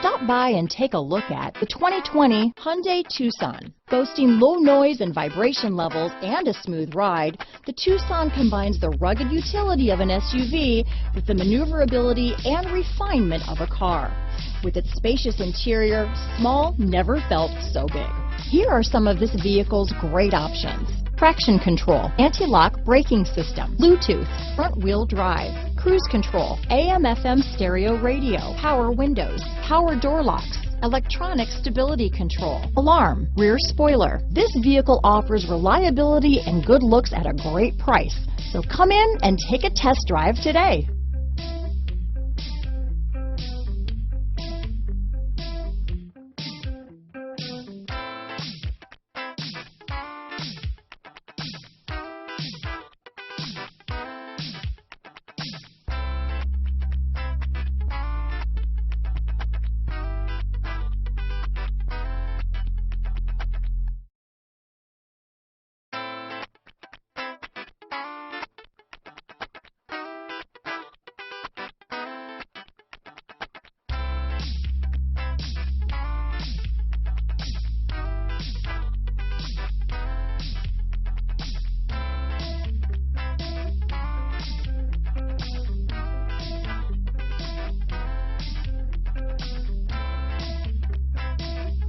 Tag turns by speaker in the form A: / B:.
A: Stop by and take a look at the 2020 Hyundai Tucson. Boasting low noise and vibration levels and a smooth ride, the Tucson combines the rugged utility of an SUV with the maneuverability and refinement of a car. With its spacious interior, small never felt so big. Here are some of this vehicle's great options: traction control, anti-lock braking system, Bluetooth, front-wheel drive, cruise control, AM/FM stereo radio, power windows, power door locks, electronic stability control, alarm, rear spoiler. This vehicle offers reliability and good looks at a great price. So come in and take a test drive today.